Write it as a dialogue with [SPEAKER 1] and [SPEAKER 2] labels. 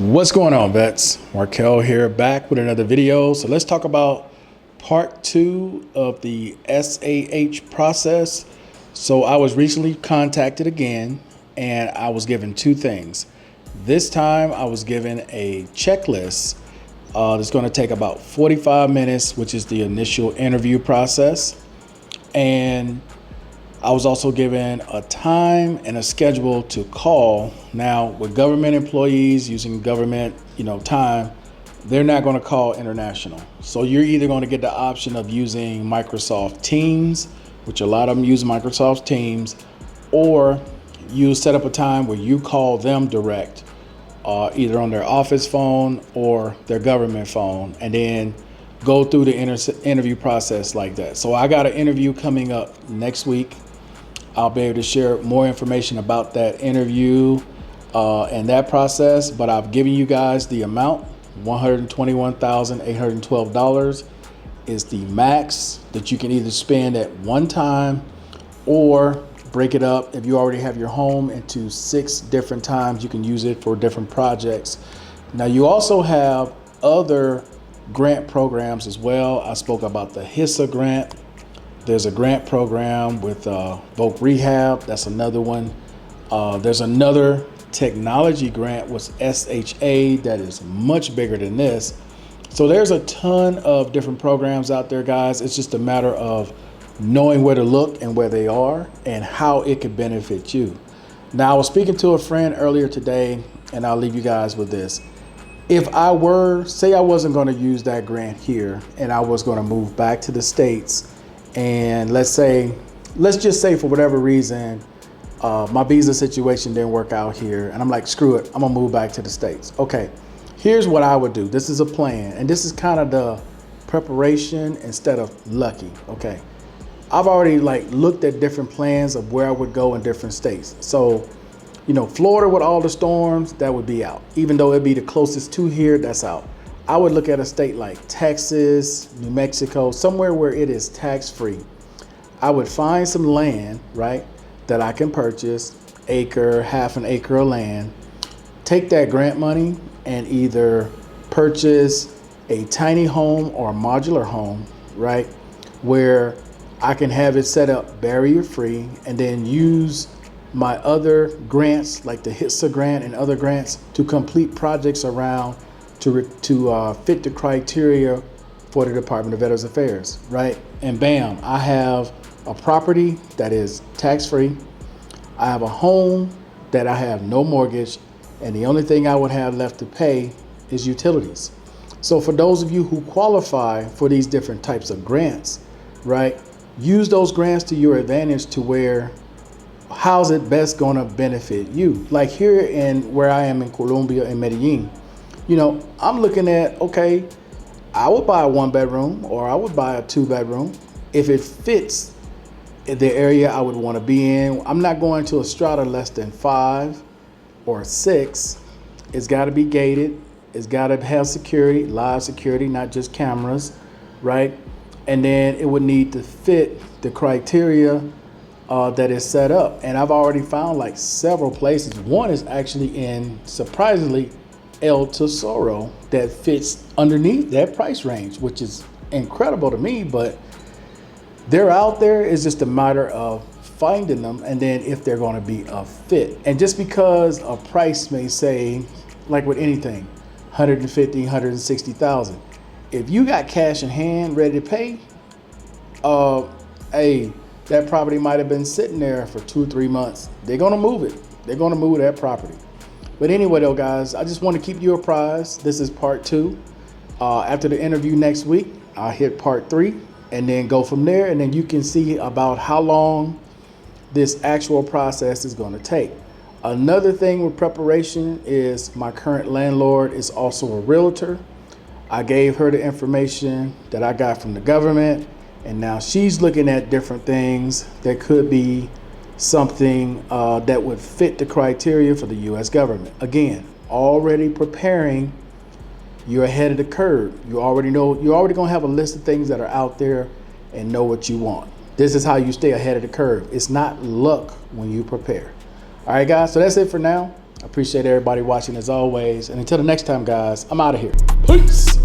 [SPEAKER 1] What's going on, vets? Markel here, back with another video. So let's talk about part 2 of the SAH process. So I was recently contacted again and I was given two things. This time I was given a checklist that's going to take about 45 minutes, which is the initial interview process. And I was also given a time and a schedule to call. Now, with government employees using government, time, they're not going to call international. So you're either going to get the option of using Microsoft Teams, which a lot of them use Microsoft Teams, or you set up a time where you call them direct, either on their office phone or their government phone, and then go through the interview process like that. So I got an interview coming up next week. I'll be able to share more information about that interview and that process, but I've given you guys the amount. $121,812 is the max that you can either spend at one time or break it up. If you already have your home into 6 different times, you can use it for different projects. Now, you also have other grant programs as well. I spoke about the VA Grant. There's a grant program with Voc Rehab. That's another one. There's another technology grant with SHA that is much bigger than this. So there's a ton of different programs out there, guys. It's just a matter of knowing where to look and where they are and how it could benefit you. Now, I was speaking to a friend earlier today, and I'll leave you guys with this. If I say I wasn't going to use that grant here and I was going to move back to the States, and let's just say for whatever reason, my visa situation didn't work out here, and I'm like, screw it, I'm gonna move back to the States. Okay, here's what I would do. This is a plan, and this is kind of the preparation instead of lucky. Okay, I've already looked at different plans of where I would go in different states. So, Florida with all the storms, that would be out. Even though it'd be the closest to here, that's out. I would look at a state like Texas, New Mexico, somewhere where it is tax-free. I would find some land, right, that I can purchase, half an acre of land, take that grant money and either purchase a tiny home or a modular home, right, where I can have it set up barrier-free, and then use my other grants like the VA Grant and other grants to complete projects around to fit the criteria for the Department of Veterans Affairs, right? And bam, I have a property that is tax-free. I have a home that I have no mortgage, and the only thing I would have left to pay is utilities. So for those of you who qualify for these different types of grants, right, use those grants to your advantage to where, how's it best gonna benefit you? Like here in where I am in Colombia and Medellin, I'm looking at, okay, I would buy a 1-bedroom or I would buy a 2-bedroom if it fits the area I would want to be in. I'm not going to a strata less than 5 or 6. It's got to be gated. It's got to have security, live security, not just cameras, right? And then it would need to fit the criteria that is set up. And I've already found several places. One is actually in, surprisingly, El Tesoro that fits underneath that price range, which is incredible to me, but they're out there. It's just a matter of finding them, and then if they're going to be a fit. And just because a price may say, like with anything, 150, 160,000, if you got cash in hand ready to pay, hey, that property might have been sitting there for 2-3 months. They're going to move it. They're going to move that property. But anyway, though, guys, I just want to keep you apprised. This is part 2. After the interview next week, I'll hit part 3 and then go from there. And then you can see about how long this actual process is going to take. Another thing with preparation is my current landlord is also a realtor. I gave her the information that I got from the government, and now she's looking at different things that could be something that would fit the criteria for the U.S. government. Again, already preparing, you're ahead of the curve. You already know, you're already gonna have a list of things that are out there and know what you want. This is how you stay ahead of the curve. It's not luck when you prepare. All right, guys, so that's it for now. I appreciate everybody watching as always. And until the next time, guys, I'm out of here. Peace.